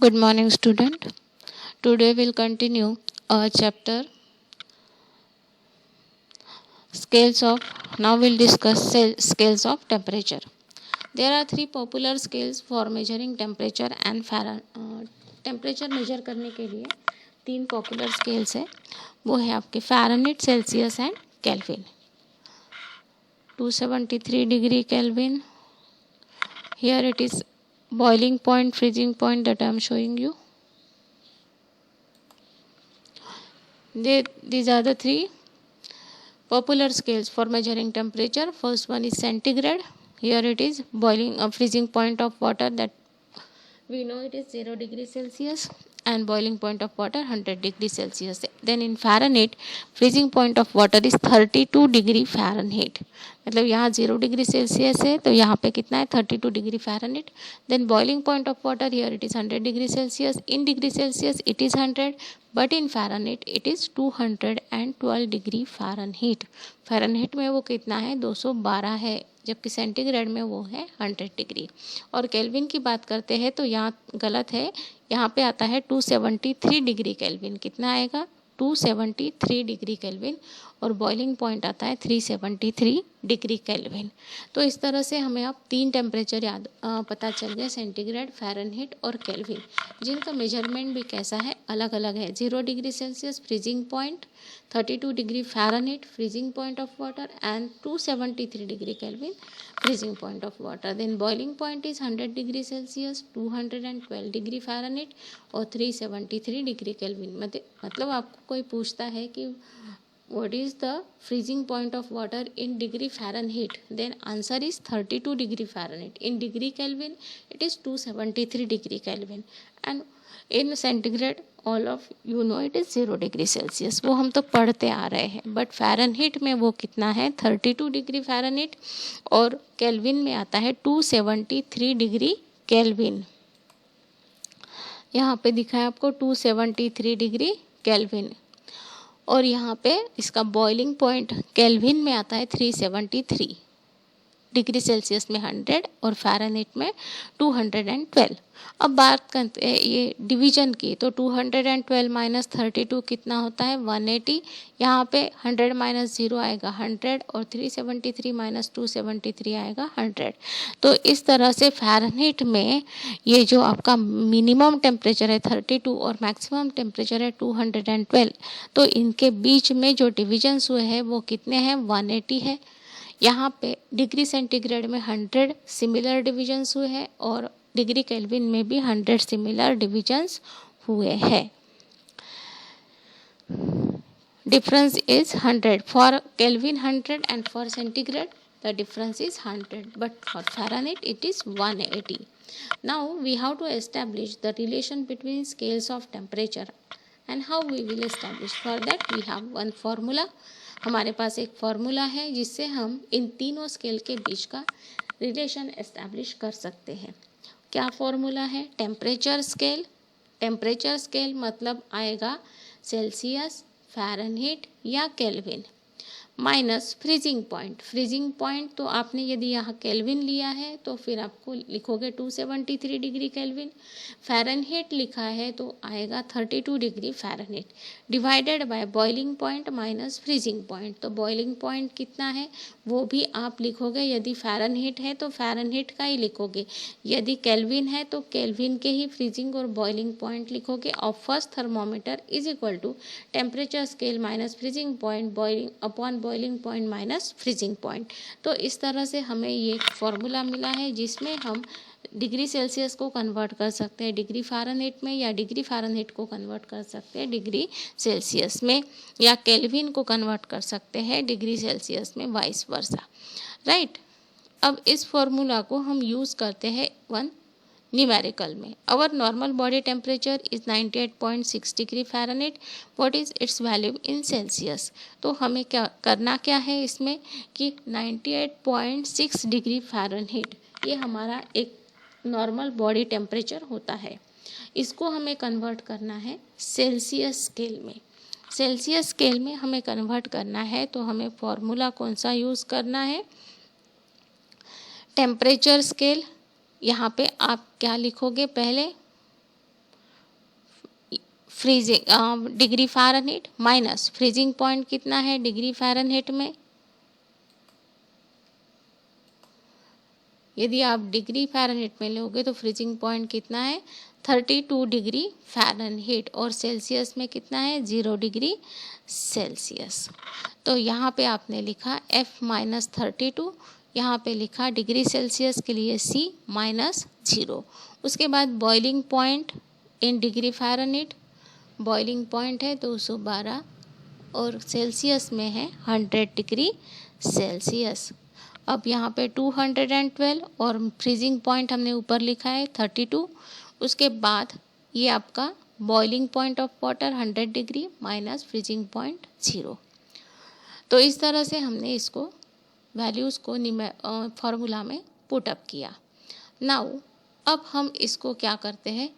Good morning, student. Today we'll continue our chapter scales of. Now we'll discuss scales of temperature. There are three popular scales for measuring temperature and temperature measure करने के लिए तीन popular scales है. वो है आपके Fahrenheit, Celsius and kelvin. 273 degree kelvin. Here it is boiling point, freezing point that I am showing you. These are the three popular scales for measuring temperature. First one is centigrade. Here it is boiling freezing point of water, that we know it is 0 degree Celsius, and boiling point of water 100 degree Celsius. Then in Fahrenheit, freezing point of water is 32 degree Fahrenheit. मतलब यहाँ 0 degree Celsius है तो यहाँ पे कितना है 32 degree Fahrenheit. Then boiling point of water, here it is 100 degree Celsius. In degree Celsius it is 100, but in Fahrenheit it is 212 degree Fahrenheit. Fahrenheit में वो कितना है 212 है, जबकि सेंटीग्रेड में वो है 100 डिग्री. और केल्विन की बात करते हैं तो यहाँ गलत है, यहाँ पे आता है 273 डिग्री केल्विन. कितना आएगा 273 डिग्री केल्विन, और बॉइलिंग पॉइंट आता है 373 डिग्री केल्विन. तो इस तरह से हमें अब तीन टेम्परेचर पता चल गए, सेंटीग्रेड, फ़ारेनहीट और केल्विन, जिनका मेजरमेंट भी कैसा है अलग अलग है. 0 degree Celsius freezing point, 32 degree Fahrenheit freezing point of water, and 273 degree kelvin freezing point of water. Then boiling point is 100 degree Celsius, 212 degree Fahrenheit और 373 डिग्री केल्विन. मतलब आपको कोई पूछता है कि what is the freezing point of water in degree Fahrenheit, then answer is 32 degree Fahrenheit. In degree Kelvin it is 273 degree Kelvin, and in centigrade all of you know it is 0 degree Celsius. वो हम तो पढ़ते आ रहे हैं, but Fahrenheit में वो कितना है 32 डिग्री फ़ारेनहीट, और केल्विन में आता है 273 डिग्री केल्विन. यहाँ पे दिखा है आपको 273 डिग्री केल्विन, और यहाँ पे इसका बॉइलिंग पॉइंट केल्विन में आता है 373, डिग्री सेल्सियस में 100 और फ़ारेनहीट में 212. अब बात करते हैं ये डिवीजन की, तो 212 माइनस 32 कितना होता है 180. यहाँ पे 100 माइनस 0 आएगा 100, और 373 माइनस 273 आएगा 100. तो इस तरह से फ़ारेनहीट में ये जो आपका मिनिमम टेम्परेचर है 32 और मैक्सिमम टेम्परेचर है 212, तो इनके बीच में जो डिविजन्स हुए हैं वो कितने हैं 180 है. यहाँ पे डिग्री सेंटीग्रेड में 100 सिमिलर डिविजन्स हुए हैं, और डिग्री केल्विन में भी 100 सिमिलर डिविजन्स हुए हैं. Difference is 100 for kelvin 100 and for centigrade the difference is 100, but for Fahrenheit it is 180. Now we have to establish the relation between scales of temperature, and how we will establish. For that we have one formula. हमारे पास एक formula है जिससे हम इन तीनों scale के बीच का relation establish कर सकते हैं. क्या फार्मूला है, टेम्परेचर स्केल. टेम्परेचर स्केल मतलब आएगा सेल्सियस, फ़ारेनहीट या kelvin, minus freezing point. Freezing point तो आपने यदि यहाँ केल्विन लिया है तो फिर आपको लिखोगे 273 डिग्री केल्विन. फ़ारेनहीट लिखा है तो आएगा 32 degree Fahrenheit, divided by boiling point minus freezing point. तो बॉइलिंग पॉइंट कितना है वो भी आप लिखोगे, यदि फ़ारेनहीट है तो फ़ारेनहीट का ही लिखोगे, यदि केल्विन है तो केल्विन के ही फ्रीजिंग और बॉइलिंग पॉइंट लिखोगे. और first thermometer is equal to temperature scale minus freezing point boiling upon boiling point minus freezing point. तो इस तरह से हमें ये फॉर्मूला मिला है जिसमें हम डिग्री सेल्सियस को कन्वर्ट कर सकते हैं डिग्री फ़ारेनहीट में, या डिग्री फ़ारेनहीट को कन्वर्ट कर सकते हैं डिग्री सेल्सियस में, या केल्विन को कन्वर्ट कर सकते हैं डिग्री सेल्सियस में, वाइस वर्सा. राइट. अब इस फॉर्मूला को हम यूज़ करते हैं वन न्यूमेरिकल में. Our normal body temperature is 98.6 degree Fahrenheit. What is its value in Celsius. तो हमें क्या है इसमें कि 98.6 डिग्री फ़ारेनहीट ये हमारा एक नॉर्मल बॉडी टेम्परेचर होता है. इसको हमें कन्वर्ट करना है सेल्सियस स्केल में. सेल्सियस स्केल में हमें कन्वर्ट करना है तो हमें फॉर्मूला कौन सा यूज़ करना है, टेम्परेचर स्केल. यहाँ पे आप क्या लिखोगे, पहले freezing degree Fahrenheit minus freezing point कितना है डिग्री फ़ारेनहीट में। यदि आप डिग्री फ़ारेनहीट में लोगे तो फ्रीजिंग पॉइंट कितना है 32 डिग्री फ़ारेनहीट, और सेल्सियस में कितना है 0 डिग्री सेल्सियस। तो यहाँ पे आपने लिखा F-32, यहाँ पे लिखा डिग्री सेल्सियस के लिए C -0। उसके बाद boiling point in degree Fahrenheit, boiling point है 212 और सेल्सियस में है 100 डिग्री सेल्सियस। अब यहाँ पे 212 और फ्रीजिंग पॉइंट हमने ऊपर लिखा है 32। उसके बाद ये आपका boiling point of water 100 degree minus freezing point 0। तो इस तरह से हमने इसको वैल्यूज़ को फार्मूला में पुट अप किया। नाउ अब हम इसको क्या करते हैं,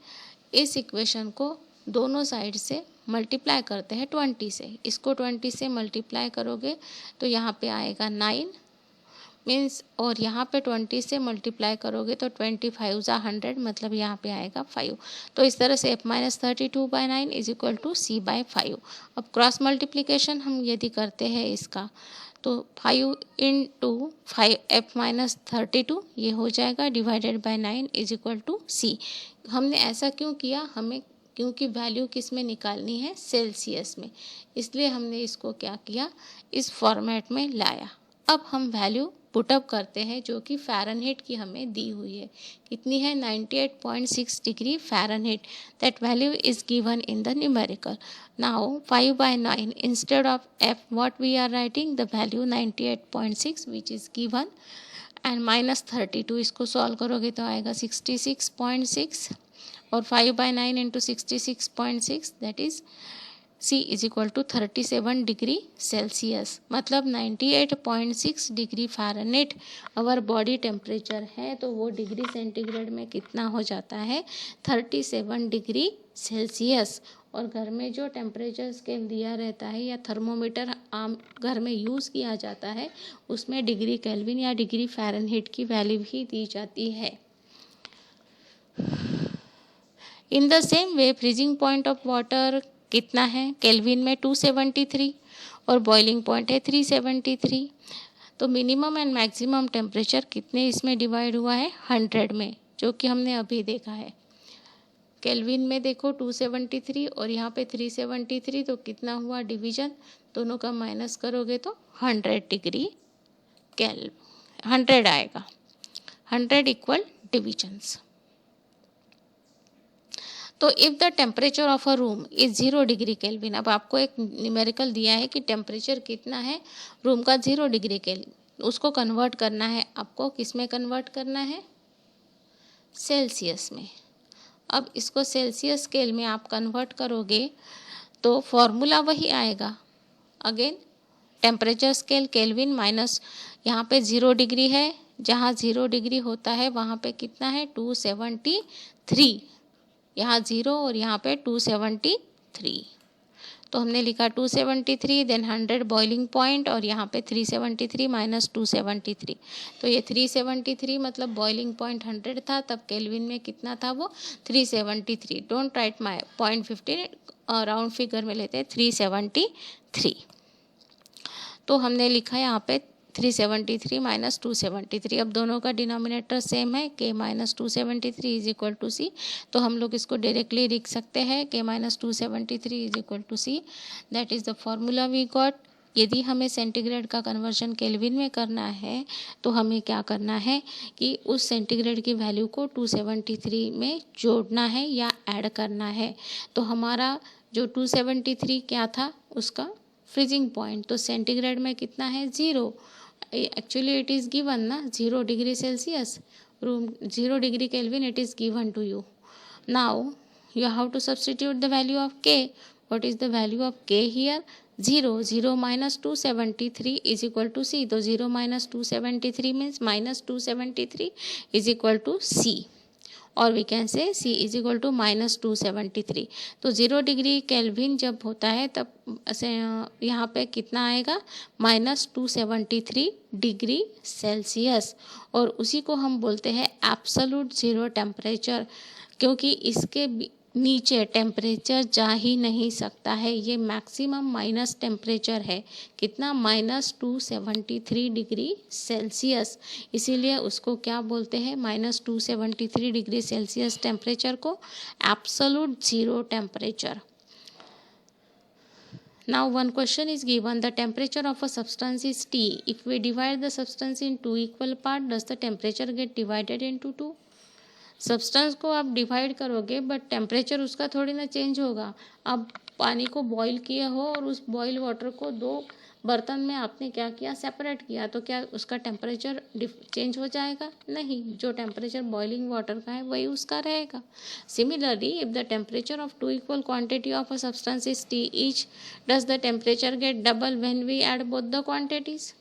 इस इक्वेशन को दोनों साइड से मल्टीप्लाई करते हैं 20 से। इसको 20 से मल्टीप्लाई करोगे तो यहाँ पे आएगा 9 मीन्स, और यहाँ पे 20 से मल्टीप्लाई करोगे तो 25 ज़ा 100 मतलब यहाँ पे आएगा 5। तो इस तरह से F-32/9 is equal to C/5। अब क्रॉस मल्टीप्लिकेशन हम यदि करते हैं इसका तो 5 × 5 F-32 ये हो जाएगा divided by 9 is equal to C। हमने ऐसा क्यों किया, हमें क्योंकि वैल्यू किस में निकालनी है सेल्सियस में, इसलिए हमने इसको क्या किया इस फॉर्मेट में लाया। अब हम वैल्यू पुटअप करते हैं जो कि फ़ारेनहीट की हमें दी हुई है, कितनी है 98.6 degree Fahrenheit. That value is given in the numerical. Now 5/9 instead of F what we are writing the value 98.6 which is given and -32। इसको सॉल्व करोगे तो आएगा 66.6 और 5/9 into 66.6 that is C is equal to 37 degree Celsius, मतलब 98.6 degree Fahrenheit our body temperature है। तो वो degree centigrade में कितना हो जाता है 37 डिग्री सेल्सियस। और घर में जो टेम्परेचर स्केल दिया रहता है या थर्मोमीटर आम घर में यूज़ किया जाता है उसमें डिग्री केल्विन या डिग्री फ़ारेनहीट की वैल्यू भी दी जाती है। In the same way freezing point of water कितना है केल्विन में 273 और बॉइलिंग पॉइंट है 373। तो मिनिमम एंड मैक्सिमम टेम्परेचर कितने इसमें डिवाइड हुआ है 100 में, जो कि हमने अभी देखा है। केल्विन में देखो 273 और यहाँ पे 373, तो कितना हुआ डिवीजन, दोनों का माइनस करोगे तो 100 डिग्री 100 आएगा, 100 इक्वल डिविजन्स। तो if the temperature of a room is 0 degree kelvin, अब आपको एक न्यूमेरिकल दिया है कि टेम्परेचर कितना है रूम का 0 डिग्री केल्विन, उसको कन्वर्ट करना है आपको, किस में कन्वर्ट करना है सेल्सियस में। अब इसको सेल्सियस स्केल में आप कन्वर्ट करोगे तो फॉर्मूला वही आएगा, again temperature scale kelvin minus यहाँ पे 0 डिग्री है, जहाँ 0 डिग्री होता है वहाँ पे कितना है 273, यहाँ 0 और यहाँ पे 273। तो हमने लिखा 273 देन 100 बॉइलिंग पॉइंट और यहाँ पे 373 माइनस 273। तो ये 373 मतलब बॉइलिंग पॉइंट 100 था, तब केल्विन में कितना था वो 373। Don't write my 0.15, round figure में लेते हैं 373। तो हमने लिखा है यहाँ पे 373 माइनस 273। अब दोनों का डिनोमिनेटर सेम है, k minus 273 is equal to C. तो हम लोग इसको डायरेक्टली लिख सकते हैं k minus 273 is equal to C. That is the formula we got. यदि हमें सेंटीग्रेड का कन्वर्जन केल्विन में करना है तो हमें क्या करना है कि उस सेंटीग्रेड की वैल्यू को 273 में जोड़ना है या ऐड करना है। तो हमारा जो 273 क्या था उसका फ्रीजिंग पॉइंट, तो सेंटीग्रेड में कितना है 0। एक्चुअली इट इज़ गिवन ना 0 degree Celsius, room 0 degree kelvin it is given to you. Now you have to substitute the value of k. What is the value of k here? 0. 0 minus 273 is equal to c. तो 0 minus 273 means minus 273 is equal to c. और we can say c is equal to minus 273। तो 0 degree kelvin जब होता है तब यहाँ पे कितना आएगा माइनस 273 डिग्री सेल्सियस, और उसी को हम बोलते हैं एब्सोल्यूट ज़ीरो टेम्परेचर, क्योंकि इसके नीचे टेम्परेचर जा ही नहीं सकता है। ये मैक्सिमम माइनस टेम्परेचर है, कितना, -273 डिग्री सेल्सियस। इसीलिए उसको क्या बोलते हैं, -273 डिग्री सेल्सियस टेम्परेचर को absolute zero temperature. Now one question is given, the temperature of a substance is T. If we divide the substance in two equal parts, does the temperature get divided into two? Substance को आप divide करोगे but temperature उसका थोड़ी ना change होगा। आप पानी को बॉईल किए हो और उस बॉईल वाटर को दो बर्तन में आपने क्या किया, सेपरेट किया, तो क्या उसका टेम्परेचर चेंज हो जाएगा? नहीं, जो टेम्परेचर बॉइलिंग वाटर का है वही उसका रहेगा। Similarly if the temperature of two equal quantity of a substance is T each, does the temperature get double when we add both the quantities?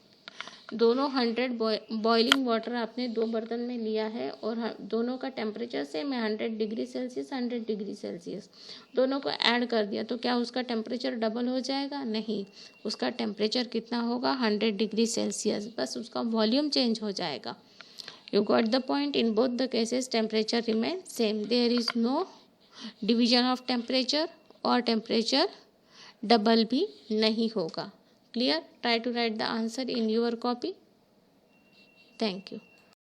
दोनों 100 बॉइलिंग वाटर आपने दो बर्तन में लिया है और दोनों का टेम्परेचर सेम है, 100 डिग्री सेल्सियस 100 डिग्री सेल्सियस। दोनों को ऐड कर दिया तो क्या उसका टेम्परेचर डबल हो जाएगा? नहीं, उसका टेम्परेचर कितना होगा, 100 डिग्री सेल्सियस, बस उसका वॉल्यूम चेंज हो जाएगा। You got the point. In both the cases temperature remain same, there is no division of temperature और टेम्परेचर डबल भी नहीं होगा। Clear? Try to write the answer in your copy. Thank you.